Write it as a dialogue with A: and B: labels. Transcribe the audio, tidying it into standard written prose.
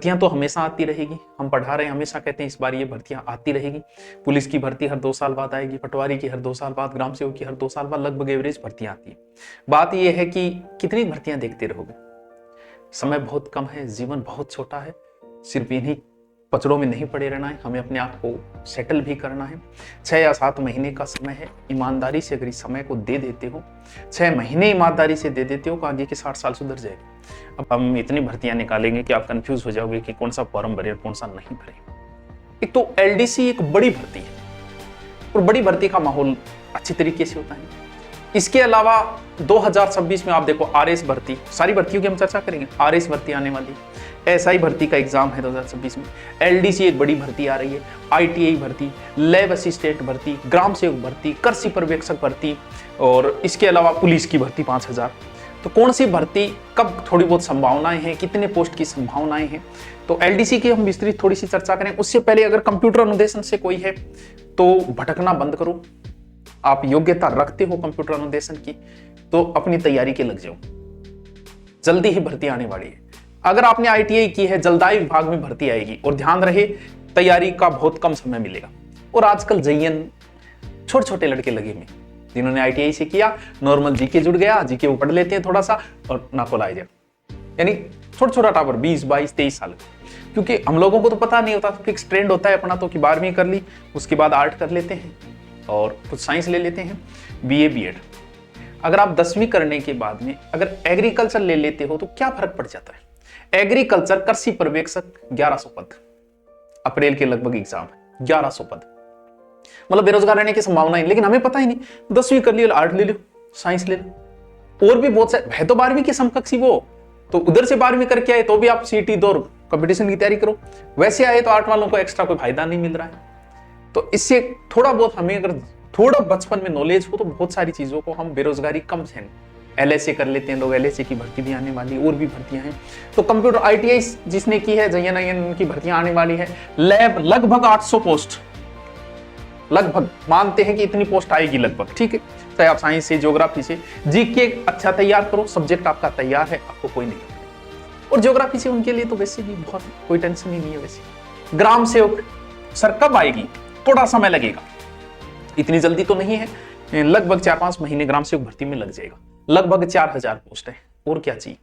A: भर्तियां तो हमेशा आती रहेगी, हम पढ़ा रहे हैं, हमेशा कहते हैं इस बार ये भर्तियां आती रहेगी। पुलिस की भर्ती हर 2 साल बाद आएगी, पटवारी की हर 2 साल बाद, ग्राम सेवक की हर 2 साल बाद, लगभग एवरेज भर्तियां आती है। बात यह है कि कितनी भर्तियां देखते रहोगे। समय बहुत कम है, जीवन बहुत छोटा है, सिर्फ इन्हीं पचड़ों में नहीं पड़े रहना है, हमें अपने आप को सेटल भी करना है। 6 या 7 महीने का समय है, ईमानदारी से अगर इस समय को दे देते हो, 6 महीने ईमानदारी से दे देते हो तो आगे के 60 साल सुधर जाएगा। अब हम इतनी भर्तियां निकालेंगे कि आप कंफ्यूज हो जाओगे कि कौन सा फॉर्म भरे और कौन सा नहीं भरे। एक तो एलडीसी एक बड़ी भर्ती है और बड़ी भर्ती का माहौल अच्छी तरीके से होता है। इसके अलावा 2026 में आप देखो आरएस भर्ती, सारी भर्तियों की हम चर्चा करेंगे, आरएस भर्ती आने वाली, एसआई भर्ती का एग्जाम है 2026 में, एलडीसी एक बड़ी भर्ती आ रही है, आईटीआई भर्ती, लैब असिस्टेंट भर्ती, ग्राम सेवक भर्ती, कृषि पर्यवेक्षक भर्ती और इसके अलावा पुलिस की भर्ती 5000। तो कौन सी भर्ती कब थोड़ी बहुत संभावनाएं हैं, कितने पोस्ट की संभावनाएं हैं, तो एलडीसी की हम विस्तृत थोड़ी सी चर्चा करें। उससे पहले अगर कंप्यूटर अनुदेशन से कोई है तो भटकना बंद करो। आप योग्यता रखते हो कंप्यूटर अनुदेशन की तो अपनी तैयारी के लग जाओ, जल्दी ही भर्ती आने वाली है। अगर आपने आईटीआई की है, जलदाय विभाग में भर्ती आएगी और ध्यान रहे तैयारी का बहुत कम समय मिलेगा। और आजकल जयन छोटे छोटे लड़के लगे में, जिन्होंने आईटीआई से किया, नॉर्मल जीके जुड़ गया, जीके वो पढ़ लेते हैं थोड़ा सा और नाकोल आ जाए, यानी छोटा छोटा टावर 20, 22, 23 साल। क्योंकि हम लोगों को तो पता नहीं होता, फिक्स ट्रेंड होता है अपना तो कि 12वीं कर ली, उसके बाद आर्ट कर लेते हैं और कुछ साइंस ले लेते हैं, बीए बीएड। अगर आप 10वीं करने के बाद में अगर एग्रीकल्चर ले लेते हो तो क्या फर्क पड़ जाता है। एग्रीकल्चर कृषि पर्यवेक्षक 1100 पद, अप्रैल के लगभग एग्जाम है, 1100 पद, मतलब बेरोजगार रहने की संभावना है। लेकिन हमें पता ही नहीं, 10वीं कर लियो, आर्ट ले लो, साइंस ले लो, और भी बहुत सारे है तो 12वीं की समकक्षी वो, तो उधर से 12वीं करके आए तो भी आप सीटी दो, कंपटीशन की तैयारी करो। वैसे आए तो आर्ट वालों को एक्स्ट्रा कोई फायदा नहीं मिल रहा है। तो इससे थोड़ा बहुत हमें अगर थोड़ा बचपन में नॉलेज हो तो बहुत सारी चीजों को हम बेरोजगारी कम से एलएसए कर लेते हैं लोग, एलएसए की भर्ती भी आने वाली, और भी भर्तियां हैं। तो कंप्यूटर आईटीआई जिसने की है, जयन की भर्तियां आने वाली है। लैब लगभग 800 पोस्ट, लगभग मानते हैं कि इतनी पोस्ट आएगी लगभग, ठीक है। चाहे आप साइंस से, ज्योग्राफी से, जीके अच्छा तैयार करो, सब्जेक्ट आपका तैयार है, आपको कोई नहीं। और ज्योग्राफी से उनके लिए तो वैसे भी बहुत कोई टेंशन ही नहीं है। वैसे ग्राम सेवक सर कब आएगी, थोड़ा समय लगेगा, इतनी जल्दी तो नहीं है, लगभग 4-5 महीने ग्राम सेवक भर्ती में लग जाएगा। लगभग 4000 पोस्ट है, और क्या चाहिए।